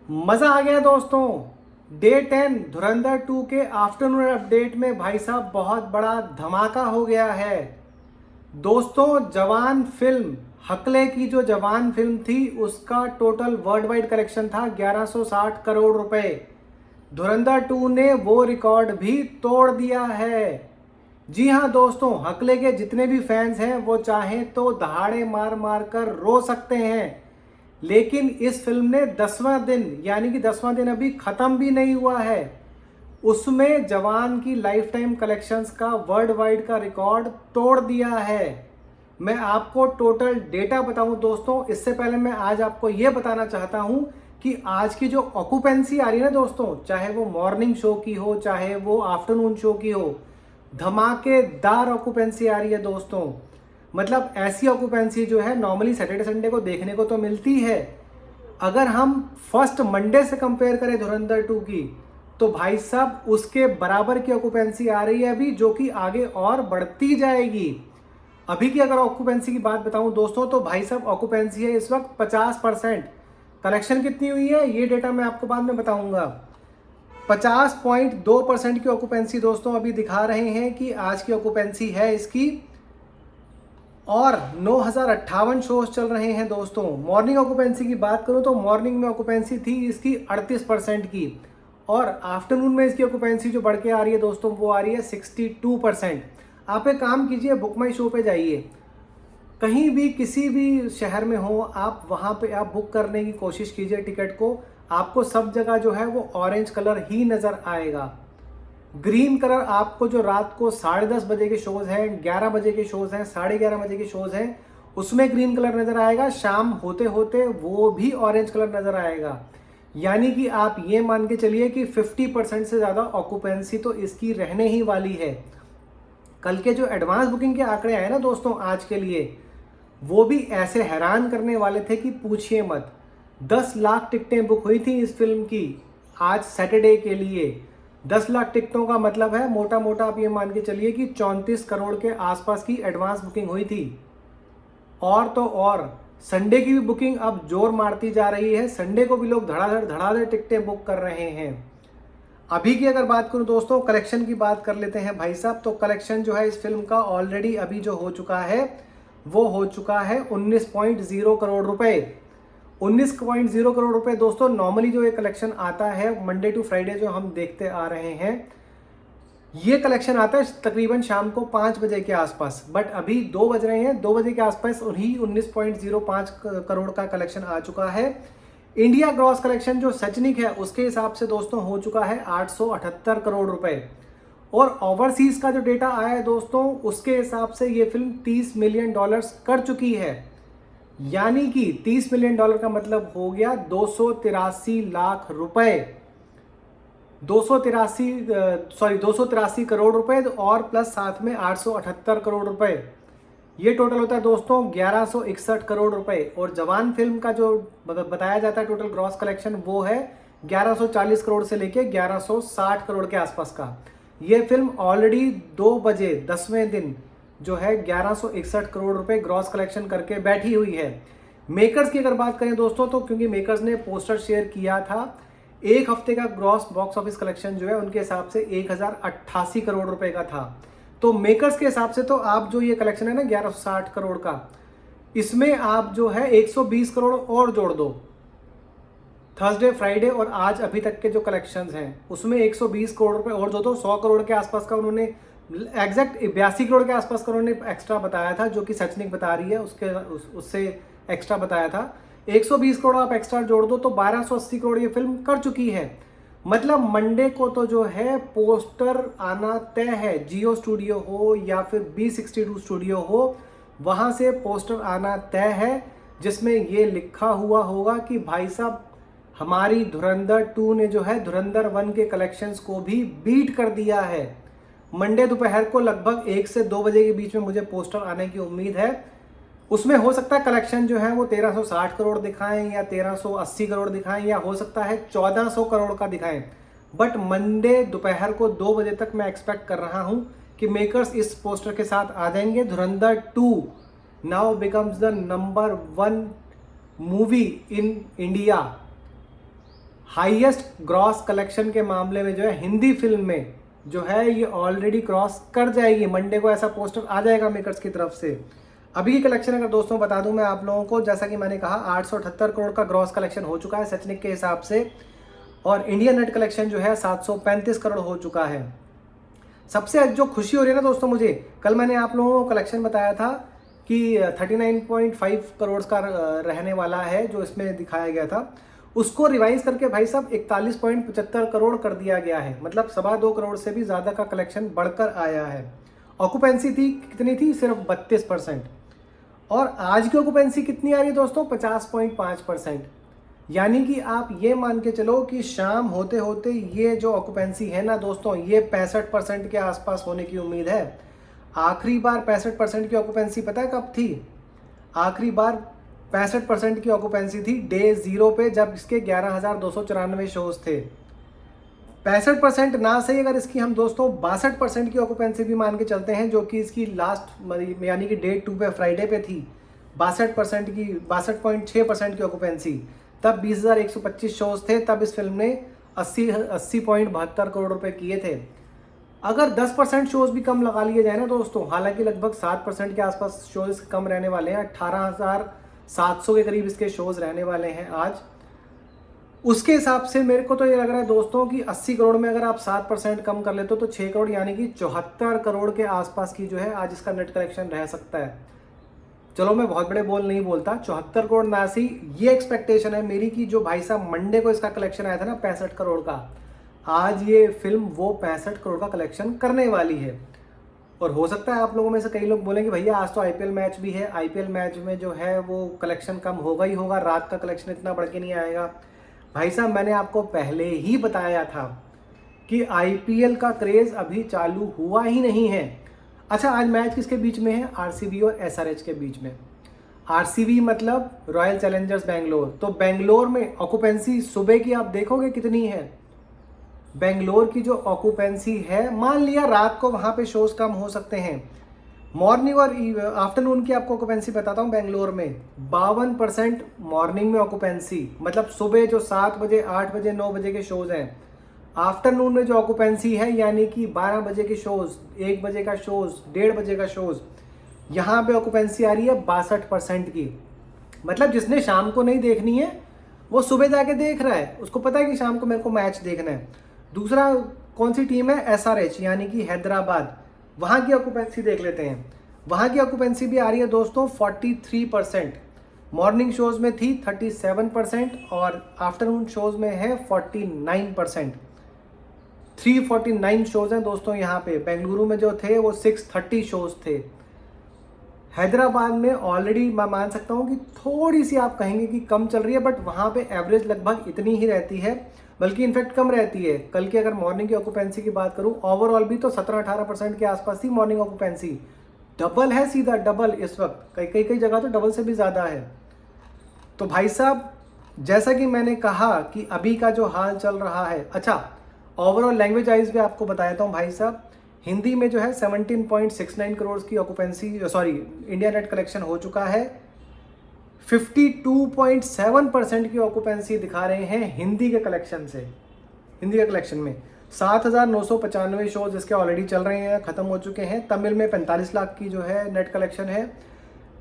मजा आ गया दोस्तों। डे 10 धुरंधर 2 के आफ्टरनून अपडेट में भाई साहब बहुत बड़ा धमाका हो गया है। दोस्तों जवान फिल्म, हकले की जो जवान फिल्म थी उसका टोटल वर्ल्ड वाइड कलेक्शन था 1160 करोड़ रुपए। धुरंधर 2 ने वो रिकॉर्ड भी तोड़ दिया है। जी हाँ दोस्तों, हकले के जितने भी फैंस हैं वो चाहें तो दहाड़े मार मार कर रो सकते हैं, लेकिन इस फिल्म ने 10वां दिन यानी कि 10वां दिन अभी खत्म भी नहीं हुआ है, उसमें जवान की लाइफ टाइम कलेक्शंस का वर्ल्ड वाइड का रिकॉर्ड तोड़ दिया है। मैं आपको टोटल डेटा बताऊं दोस्तों, इससे पहले मैं आज आपको यह बताना चाहता हूं कि आज की जो ऑक्यूपेंसी आ रही है ना दोस्तों, चाहे वो मॉर्निंग शो की हो चाहे वो आफ्टरनून शो की हो, धमाकेदार ऑक्यूपेंसी आ रही है दोस्तों। मतलब ऐसी ऑक्यूपेंसी जो है नॉर्मली सैटरडे संडे को देखने को तो मिलती है। अगर हम फर्स्ट मंडे से कंपेयर करें धुरंधर 2 की, तो भाई साहब उसके बराबर की ऑक्यूपेंसी आ रही है अभी, जो कि आगे और बढ़ती जाएगी। अभी की अगर ऑक्यूपेंसी की बात बताऊं दोस्तों, तो भाई साहब ऑक्यूपेंसी है इस वक्त 50%। कलेक्शन कितनी हुई है ये डेटा मैं आपको बाद में बताऊंगा। 50.2% की ऑक्यूपेंसी दोस्तों अभी दिखा रहे हैं कि आज की ऑक्यूपेंसी है इसकी, और 9058 शोज चल रहे हैं दोस्तों। मॉर्निंग ऑक्यूपेंसी की बात करूं तो मॉर्निंग में ऑक्यूपेंसी थी इसकी 38% की, और आफ्टरनून में इसकी ऑक्यूपेंसी जो बढ़ के आ रही है दोस्तों वो आ रही है 62%। आप एक काम कीजिए, बुक माई शो पे जाइए, कहीं भी किसी भी शहर में हो आप, वहां पे आप बुक करने की कोशिश कीजिए टिकट को। आपको सब जगह जो है वो ऑरेंज कलर ही नजर आएगा। ग्रीन कलर आपको जो रात को 10:30 बजे के शोज हैं, 11 बजे के शोज हैं, 11:30 बजे के शोज हैं, उसमें ग्रीन कलर नजर आएगा। शाम होते होते वो भी ऑरेंज कलर नजर आएगा। यानी कि आप ये मान के चलिए कि 50% से ज्यादा ऑक्यूपेंसी तो इसकी रहने ही वाली है। कल के जो एडवांस बुकिंग के आंकड़े आए ना दोस्तों आज के लिए, वो भी ऐसे हैरान करने वाले थे कि पूछिए मत। 10 लाख टिकटें बुक हुई थी इस फिल्म की आज सैटरडे के लिए। 10 लाख टिकटों का मतलब है मोटा मोटा आप ये मान के चलिए कि 34 करोड़ के आसपास की एडवांस बुकिंग हुई थी। और तो और संडे की भी बुकिंग अब जोर मारती जा रही है, संडे को भी लोग धड़ाधड़ टिकटें बुक कर रहे हैं। अभी की अगर बात करूं दोस्तों, कलेक्शन की बात कर लेते हैं भाई साहब। तो कलेक्शन जो है इस फिल्म का ऑलरेडी अभी जो हो चुका है वो हो चुका है 19.0 करोड़ रुपए। 19.0 करोड़ रुपए दोस्तों, नॉर्मली जो ये कलेक्शन आता है मंडे टू फ्राइडे जो हम देखते आ रहे हैं, ये कलेक्शन आता है तकरीबन शाम को 5 बजे के आसपास। बट अभी 2 बज रहे हैं, 2 बजे के आसपास उन्हीं 19.05 करोड़ का कलेक्शन आ चुका है। इंडिया ग्रॉस कलेक्शन जो सचनिक है उसके हिसाब से दोस्तों हो चुका है 878 करोड़ रुपए। और ओवरसीज का जो डेटा आया है दोस्तों, उसके हिसाब से ये फिल्म $30 मिलियन कर चुकी है। यानी कि $30 मिलियन का मतलब हो गया 283 लाख रुपए, 283 करोड़ रुपए, और प्लस साथ में 878 करोड़ रुपए। ये टोटल होता है दोस्तों 1161 करोड़ रुपए। और जवान फिल्म का जो बताया जाता है टोटल ग्रॉस कलेक्शन वो है 1140 करोड़ से लेके 1160 करोड़ के आसपास का। ये फिल्म ऑलरेडी 2 बजे 10वें दिन जो है 1161 करोड़ रुपए ग्रॉस कलेक्शन करके बैठी हुई है। मेकर्स की अगर बात करें दोस्तों, तो क्योंकि मेकर्स ने पोस्टर शेयर किया था, एक हफ्ते का ग्रॉस बॉक्स ऑफिस कलेक्शन जो है उनके हिसाब से 1088 करोड़ रुपए का था। तो मेकर्स के हिसाब से तो आप जो ये कलेक्शन है ना 1160 करोड़ का, इसमें आप जो है 120 करोड़ और जोड़ दो। थर्सडे फ्राइडे और आज अभी तक के जो कलेक्शंस हैं उसमें 120 करोड़ रुपए और जो तो 100 करोड़ के आसपास का उन्होंने, एग्जैक्ट 82 करोड़ के आसपास का उन्होंने एक्स्ट्रा बताया था, जो कि सचनिक बता रही है उससे एक्स्ट्रा बताया था। 120 करोड़ आप एक्स्ट्रा जोड़ दो तो 1280 करोड़ ये फिल्म कर चुकी है। मतलब मंडे को तो जो है पोस्टर आना तय है, जियो स्टूडियो हो या फिर B62 स्टूडियो हो, वहां से पोस्टर आना तय है, जिसमें ये लिखा हुआ होगा कि भाई साहब हमारी धुरंधर 2 ने जो है धुरंधर 1 के कलेक्शंस को भी बीट कर दिया है। मंडे दोपहर को लगभग 1 से 2 बजे के बीच में मुझे पोस्टर आने की उम्मीद है। उसमें हो सकता है कलेक्शन जो है वो 1360 करोड़ दिखाएं या 1380 करोड़ दिखाएं, या हो सकता है 1400 करोड़ का दिखाएं। बट मंडे दोपहर को 2 बजे तक मैं एक्सपेक्ट कर रहा हूं कि मेकर्स इस पोस्टर के साथ आ जाएंगे, धुरंधर 2 now becomes the number 1 movie in India. Highest gross collection के मामले में जो है हिंदी फिल्म में जो है ये ऑलरेडी क्रॉस कर जाएगी। मंडे को ऐसा पोस्टर आ जाएगा मेकर्स की तरफ से। अभी की कलेक्शन अगर दोस्तों बता दूं मैं आप लोगों को, जैसा कि मैंने कहा 878 करोड़ का ग्रॉस कलेक्शन हो चुका है सचनिक के हिसाब से, और इंडिया नेट कलेक्शन जो है 735 करोड़ हो चुका है। सबसे जो खुशी हो रही है ना दोस्तों मुझे, कल मैंने आप लोगों को कलेक्शन बताया था कि 39.5 करोड़ का रहने वाला है जो इसमें दिखाया गया था, उसको रिवाइज करके भाई साहब 41.75 करोड़ कर दिया गया है। मतलब 2.25 करोड़ से भी ज़्यादा का कलेक्शन बढ़कर आया है। ऑक्यूपेंसी थी कितनी थी, सिर्फ 32%। और आज की ऑक्यूपेंसी कितनी आ रही है दोस्तों, 50.5%। यानी कि आप ये मान के चलो कि शाम होते होते ये जो ऑक्यूपेंसी है ना दोस्तों, ये 65% के आसपास होने की उम्मीद है। आखिरी बार 65% की ऑक्यूपेंसी पता है कब थी? आखिरी बार 65% की ऑक्यूपेंसी थी डे 0 पे, जब इसके 11,294 शोज थे। 65% ना सही, अगर इसकी हम दोस्तों 62% की ऑक्यूपेंसी भी मान के चलते हैं, जो कि इसकी लास्ट यानी कि डे 2 पे फ्राइडे पे थी, 62% की 62.6% की ऑक्यूपेंसी, तब 20,125 शोज थे। तब इस फिल्म ने 80.72 करोड़ रुपए किए थे। अगर 10% शोज भी कम लगा लिए जाए ना दोस्तों, हालांकि लगभग 7% के आसपास शोज कम रहने वाले हैं, 18,700 के करीब इसके शोज रहने वाले हैं आज। उसके हिसाब से मेरे को तो ये लग रहा है दोस्तों कि 80 करोड़ में अगर आप 7% कम कर लेते हो तो 6 करोड़ यानी कि 74 करोड़ के आसपास की जो है आज इसका नेट कलेक्शन रह सकता है। चलो मैं बहुत बड़े बोल नहीं बोलता, 74 करोड़ ना सी ये एक्सपेक्टेशन है मेरी कि जो भाई साहब मंडे को इसका कलेक्शन आया था ना 65 करोड़ का, आज ये फिल्म वो 65 करोड़ का कलेक्शन करने वाली है। और हो सकता है आप लोगों में से कई लोग बोलेंगे भैया आज तो आईपीएल मैच भी है, आईपीएल मैच में जो है वो कलेक्शन कम होगा ही होगा, रात का कलेक्शन इतना बढ़ के नहीं आएगा। भाई साहब मैंने आपको पहले ही बताया था कि आईपीएल का क्रेज अभी चालू हुआ ही नहीं है। अच्छा, आज मैच किसके बीच में है? आरसीबी और एसआरएच के बीच में। आरसीबी मतलब रॉयल चैलेंजर्स बेंगलोर। तो बेंगलोर में ऑक्यूपेंसी सुबह की आप देखोगे कितनी है? बेंगलोर की जो ऑक्यूपेंसी है, मान लिया रात को वहां पे शोज कम हो सकते हैं, मॉर्निंग और आफ्टरनून की आपको ऑक्यूपेंसी बताता हूँ। बेंगलोर में 52% मॉर्निंग में ऑक्यूपेंसी, मतलब सुबह जो 7 बजे 8 बजे 9 बजे के शोज हैं। आफ्टरनून में जो ऑक्यूपेंसी है यानी कि 12 बजे के शोज, 1 बजे का शोज, 1:30 बजे का शोज, यहाँ पे ऑक्यूपेंसी आ रही है 62% की। मतलब जिसने शाम को नहीं देखनी है वो सुबह जाके देख रहा है, उसको पता है कि शाम को मेरे को मैच देखना है। दूसरा कौन सी टीम है? एसआरएच यानी कि हैदराबाद। वहाँ की ऑक्यूपेंसी देख लेते हैं। वहाँ की ऑक्यूपेंसी भी आ रही है दोस्तों 43%। मॉर्निंग शोज में थी 37% और आफ्टरनून शोज में है 49%। 349 शोज हैं दोस्तों यहाँ पे। बेंगलुरु में जो थे वो 630 शोज थे। हैदराबाद में ऑलरेडी मैं मान सकता हूँ कि थोड़ी सी आप कहेंगे कि कम चल रही है, बट वहाँ पे एवरेज लगभग इतनी ही रहती है, बल्कि इनफैक्ट कम रहती है। कल की अगर मॉर्निंग की ऑक्यूपेंसी की बात करूँ, ओवरऑल भी तो 17-18% के आसपास थी मॉर्निंग ऑक्यूपेंसी। डबल है, सीधा डबल इस वक्त, कई जगह तो डबल से भी ज़्यादा है। तो भाई साहब जैसा कि मैंने कहा कि अभी का जो हाल चल रहा है, अच्छा ओवरऑल लैंग्वेज वाइज भी आपको बताया हूँ भाई साहब। हिंदी में जो है 17.69 करोड़ की occupancy, sorry India net collection हो चुका है। 52.7% की ऑक्यूपेंसी दिखा रहे हैं हिंदी के कलेक्शन से। हिंदी के कलेक्शन में 7,995 शोज इसके ऑलरेडी चल रहे हैं, ख़त्म हो चुके हैं। तमिल में 45 लाख की जो है नेट कलेक्शन है,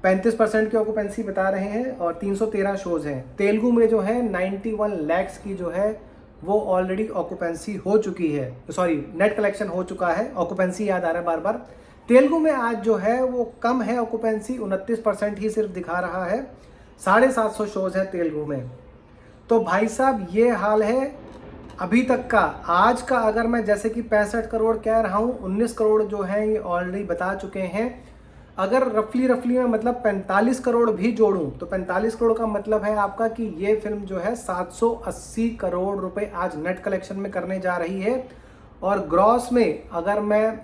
35% की ऑक्यूपेंसी बता रहे हैं और 313 शोज हैं। तेलुगु में जो है 91 लैक्स की जो है वो ऑलरेडी ऑक्यूपेंसी हो चुकी है, सॉरी नेट कलेक्शन हो चुका है। ऑक्यूपेंसी याद आ रहा है बार बार। तेलुगु में आज जो है वो कम है ऑक्यूपेंसी, 29% ही सिर्फ दिखा रहा है। 750 शोज हैं तेलुगु में। तो भाई साहब ये हाल है अभी तक का। आज का अगर मैं जैसे कि 65 करोड़ कह रहा हूँ, 19 करोड़ जो है ये ऑलरेडी बता चुके हैं। अगर रफली मैं मतलब 45 करोड़ भी जोड़ूं तो 45 करोड़ का मतलब है आपका कि ये फिल्म जो है 780 करोड़ रुपए आज नेट कलेक्शन में करने जा रही है। और ग्रॉस में अगर मैं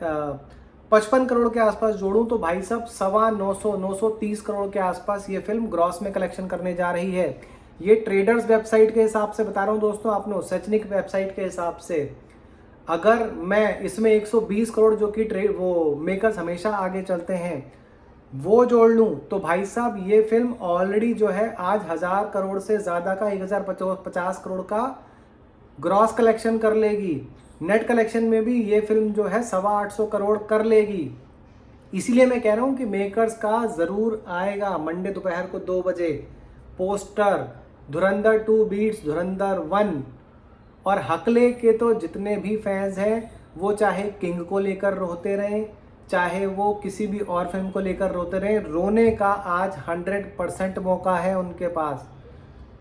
55 करोड़ के आसपास जोड़ूं तो भाई साहब 930 करोड़ के आसपास ये फिल्म ग्रॉस में कलेक्शन करने जा रही है। ये ट्रेडर्स वेबसाइट के हिसाब से बता रहा हूं दोस्तों, आपने सचनिक वेबसाइट के हिसाब से। अगर मैं इसमें 120 करोड़ जो कि वो मेकर्स हमेशा आगे चलते हैं वो जोड़ लूं तो भाई साहब ये फिल्म ऑलरेडी जो है आज 1000 करोड़ से ज़्यादा का 1050 करोड़ का ग्रॉस कलेक्शन कर लेगी, नेट कलेक्शन में भी ये फिल्म जो है 825 करोड़ कर लेगी। इसीलिए मैं कह रहा हूँ कि मेकर्स का ज़रूर आएगा मंडे दोपहर को 2 बजे पोस्टर। धुरंधर 2 बीट्स धुरंधर 1। और हकले के तो जितने भी फैंस हैं वो चाहे किंग को लेकर रोते रहें, चाहे वो किसी भी और फिल्म को लेकर रोते रहें, रोने का आज 100% मौका है उनके पास।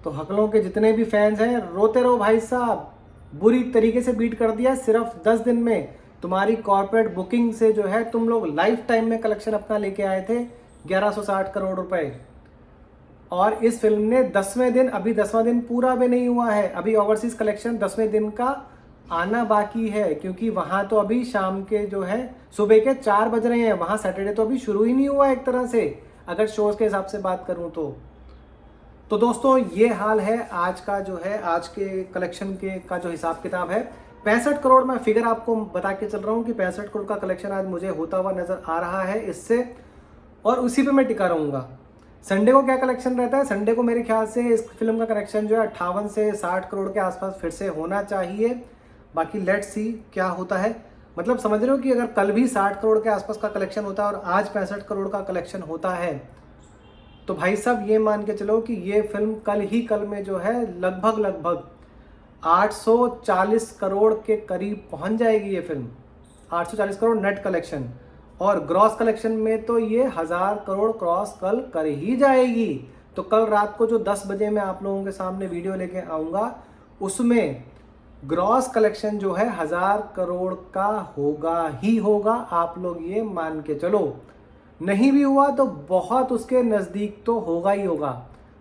तो हकलों के जितने भी फैंस हैं रोते रहो भाई साहब। बुरी तरीके से बीट कर दिया सिर्फ 10 दिन में। तुम्हारी कॉर्पोरेट बुकिंग से जो है तुम लोग लाइफ टाइम में कलेक्शन अपना लेके आए थे 1160 करोड़ रुपए। और इस फिल्म ने 10वें दिन, अभी 10वां दिन पूरा भी नहीं हुआ है, अभी ओवरसीज कलेक्शन 10वें दिन का आना बाकी है, क्योंकि वहां तो अभी शाम के जो है सुबह के 4 बज रहे हैं, वहां सैटरडे तो अभी शुरू ही नहीं हुआ एक तरह से, अगर शोज के हिसाब से बात करूं तो दोस्तों ये हाल है आज का, जो है आज के कलेक्शन के का जो हिसाब किताब है। 65 करोड़ मैं फिगर आपको बता के चल रहा हूँ कि 65 करोड़ का कलेक्शन आज मुझे होता हुआ नजर आ रहा है इससे, और उसी पे मैं टिका रहूंगा। संडे को क्या कलेक्शन रहता है? संडे को मेरे ख्याल से इस फिल्म का कलेक्शन जो है 58 से 60 करोड़ के आसपास फिर से होना चाहिए। बाकी लेट्स सी क्या होता है। मतलब समझ रहे हो कि अगर कल भी 60 करोड़ के आसपास का कलेक्शन होता है और आज 65 करोड़ का कलेक्शन होता है, तो भाई साहब ये मान के चलो कि ये फिल्म कल में जो है लगभग 840 करोड़ के करीब पहुंच जाएगी ये फिल्म। 840 करोड़ नेट कलेक्शन, और ग्रॉस कलेक्शन में तो ये 1000 करोड़ क्रॉस कल कर ही जाएगी। तो कल रात को जो 10 बजे मैं आप लोगों के सामने वीडियो लेके आऊँगा उसमें ग्रॉस कलेक्शन जो है 1000 करोड़ का होगा ही होगा, आप लोग ये मान के चलो। नहीं भी हुआ तो बहुत उसके नज़दीक तो होगा ही होगा।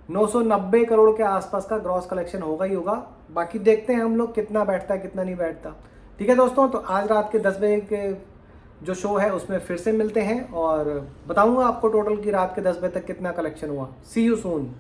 990 करोड़ के आसपास का ग्रॉस कलेक्शन होगा ही होगा। बाकी देखते हैं हम लोग कितना बैठता है कितना नहीं बैठता। ठीक है दोस्तों, तो आज रात के 10 बजे के जो शो है उसमें फिर से मिलते हैं और बताऊंगा आपको टोटल की रात के 10 बजे तक कितना कलेक्शन हुआ। सी यू सून।